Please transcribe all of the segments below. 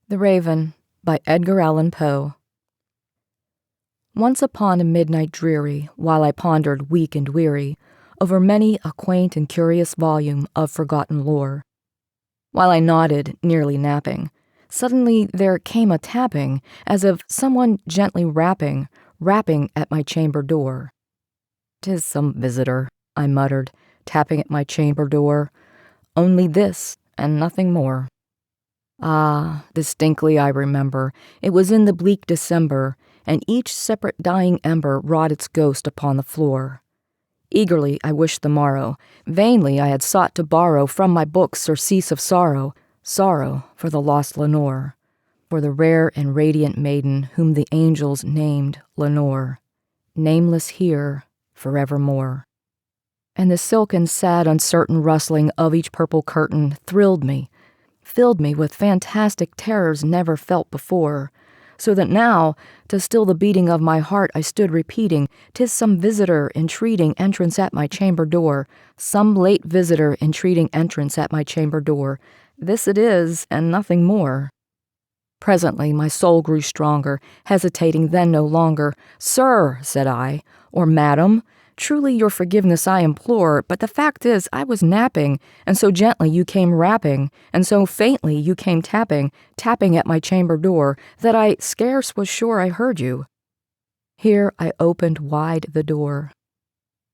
The Raven by Edgar Allan Poe. Once upon a midnight dreary, while I pondered weak and weary over many a quaint and curious volume of forgotten lore, while I nodded, nearly napping, suddenly there came a tapping, as of someone gently rapping at my chamber door. "'Tis some visitor," I muttered, tapping at my chamber door. "Only this, and nothing more." Ah, distinctly I remember, it was in the bleak December, and each separate dying ember wrought its ghost upon the floor. Eagerly I wished the morrow, vainly I had sought to borrow from my books surcease of sorrow, sorrow for the lost Lenore, for the rare and radiant maiden whom the angels named Lenore, nameless here forevermore. And the silken, sad, uncertain rustling of each purple curtain thrilled me, filled me with fantastic terrors never felt before, so that now, to still the beating of my heart, I stood repeating, "'Tis some visitor entreating entrance at my chamber door, some late visitor entreating entrance at my chamber door. This it is, and nothing more." Presently my soul grew stronger, hesitating then no longer. "Sir," said I, or "Madam, truly your forgiveness I implore, but the fact is I was napping, and so gently you came rapping, and so faintly you came tapping at my chamber door, that I scarce was sure I heard you." Here I opened wide the door.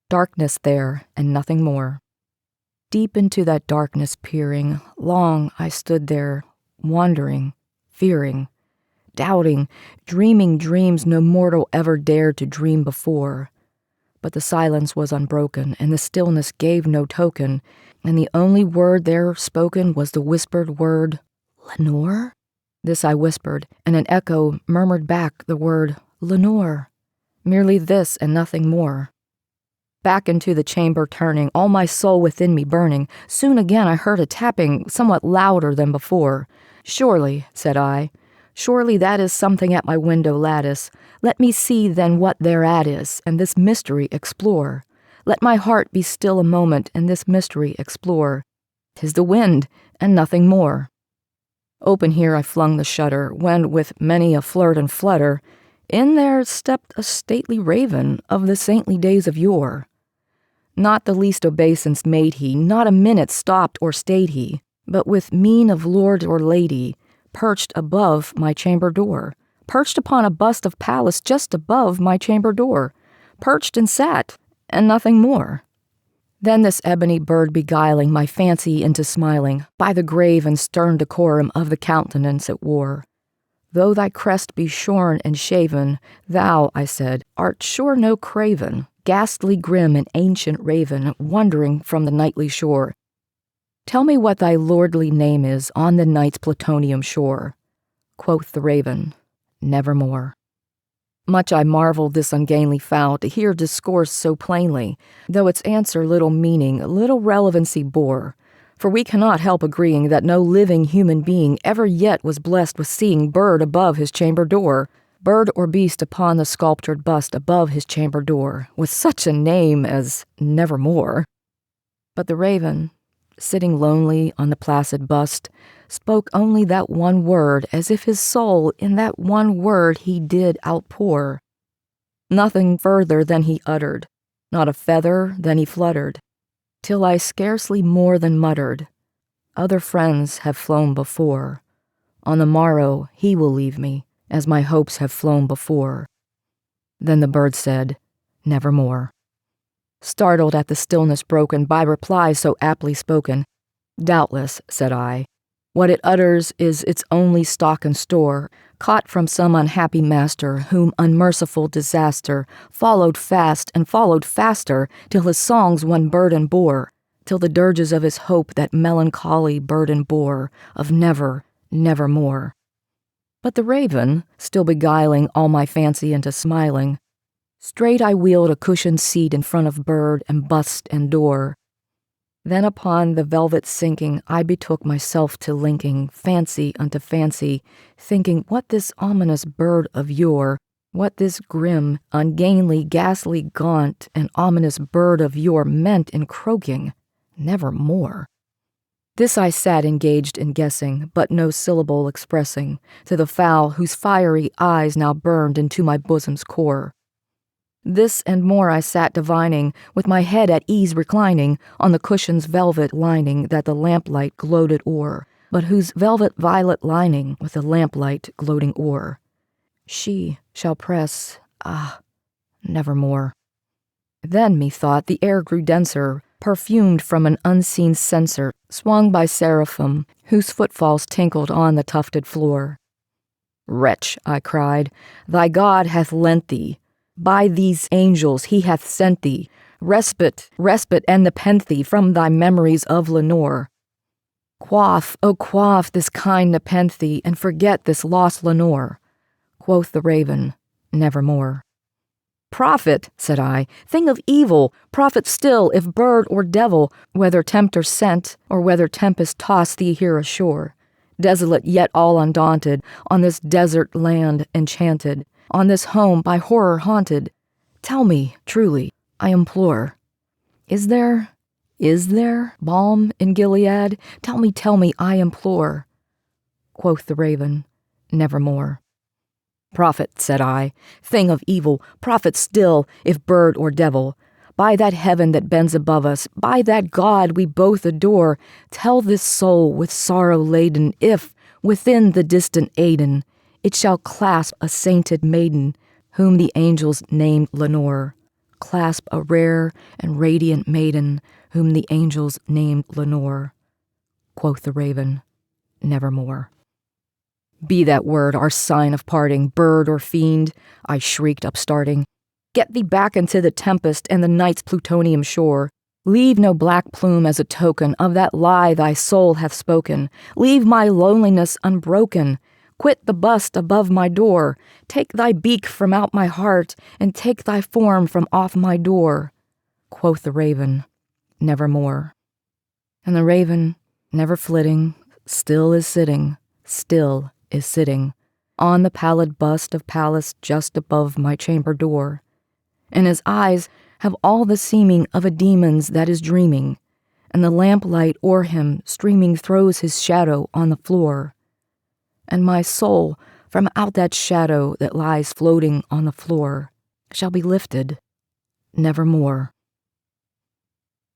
Darkness there, and nothing more. Deep into that darkness peering, long I stood there, wondering, fearing, doubting, dreaming dreams no mortal ever dared to dream before. But the silence was unbroken, and the stillness gave no token, and the only word there spoken was the whispered word, "Lenore?" This I whispered, and an echo murmured back the word, "Lenore." Merely this and nothing more. Back into the chamber turning, all my soul within me burning, soon again I heard a tapping somewhat louder than before. "Surely," said I, "surely that is something at my window lattice. Let me see then what thereat is, and this mystery explore. Let my heart be still a moment, and this mystery explore. 'Tis the wind, and nothing more." Open here I flung the shutter, when, with many a flirt and flutter, in there stepped a stately raven of the saintly days of yore. Not the least obeisance made he, not a minute stopped or stayed he, but with mien of lord or lady, perched above my chamber door, perched upon a bust of Pallas just above my chamber door, perched and sat, and nothing more. Then this ebony bird beguiling my fancy into smiling, by the grave and stern decorum of the countenance it wore. "Though thy crest be shorn and shaven, thou," I said, "art sure no craven, ghastly grim and ancient raven, wandering from the nightly shore. Tell me what thy lordly name is on the night's plutonium shore." Quoth the raven, "Nevermore." Much I marveled this ungainly fowl to hear discourse so plainly, though its answer little meaning, little relevancy bore. For we cannot help agreeing that no living human being ever yet was blessed with seeing bird above his chamber door, bird or beast upon the sculptured bust above his chamber door, with such a name as Nevermore. But the raven, sitting lonely on the placid bust, spoke only that one word, as if his soul in that one word he did outpour. Nothing further than he uttered, not a feather than he fluttered, till I scarcely more than muttered, "Other friends have flown before. On the morrow he will leave me, as my hopes have flown before." Then the bird said, "Nevermore." Startled at the stillness broken by reply so aptly spoken, "Doubtless," said I, "what it utters is its only stock and store, caught from some unhappy master, whom unmerciful disaster followed fast and followed faster, till his songs one burden bore, till the dirges of his hope that melancholy burden bore, of never, nevermore." But the raven, still beguiling all my fancy into smiling, straight I wheeled a cushioned seat in front of bird and bust and door. Then upon the velvet sinking, I betook myself to linking fancy unto fancy, thinking what this ominous bird of yore, what this grim, ungainly, ghastly, gaunt, and ominous bird of yore meant in croaking, "Nevermore." This I sat engaged in guessing, but no syllable expressing, to the fowl whose fiery eyes now burned into my bosom's core. This and more I sat divining, with my head at ease reclining on the cushion's velvet lining that the lamplight gloated o'er, but whose velvet violet lining with the lamplight gloating o'er. She shall press, nevermore. Then, methought, the air grew denser, perfumed from an unseen censer, swung by seraphim, whose footfalls tinkled on the tufted floor. Wretch, I cried, thy God hath lent thee. By these angels he hath sent thee. Respite, and nepenthe from thy memories of Lenore. Quaff, oh quaff this kind nepenthe, and forget this lost Lenore. Quoth the raven, nevermore. Prophet, said I, thing of evil, prophet still, if bird or devil, whether tempter sent, or whether tempest tossed thee here ashore, desolate yet all undaunted, on this desert land enchanted, on this home by horror haunted, tell me, truly, I implore, is there balm in Gilead? Tell me, I implore. Quoth the raven, nevermore. Prophet, said I, thing of evil, prophet still, if bird or devil, by that heaven that bends above us, by that God we both adore, tell this soul with sorrow laden, if, within the distant Aidenn, it shall clasp a sainted maiden, whom the angels named Lenore, clasp a rare and radiant maiden, whom the angels named Lenore. Quoth the raven, nevermore. Be that word our sign of parting, bird or fiend, I shrieked upstarting. Get thee back into the tempest and the night's plutonium shore. Leave no black plume as a token of that lie thy soul hath spoken. Leave my loneliness unbroken. Quit the bust above my door. Take thy beak from out my heart, and take thy form from off my door. Quoth the raven, nevermore. And the raven, never flitting, still is sitting, on the pallid bust of Pallas just above my chamber door, and his eyes have all the seeming of a demon's that is dreaming, and the lamplight o'er him streaming throws his shadow on the floor, and my soul from out that shadow that lies floating on the floor shall be lifted nevermore.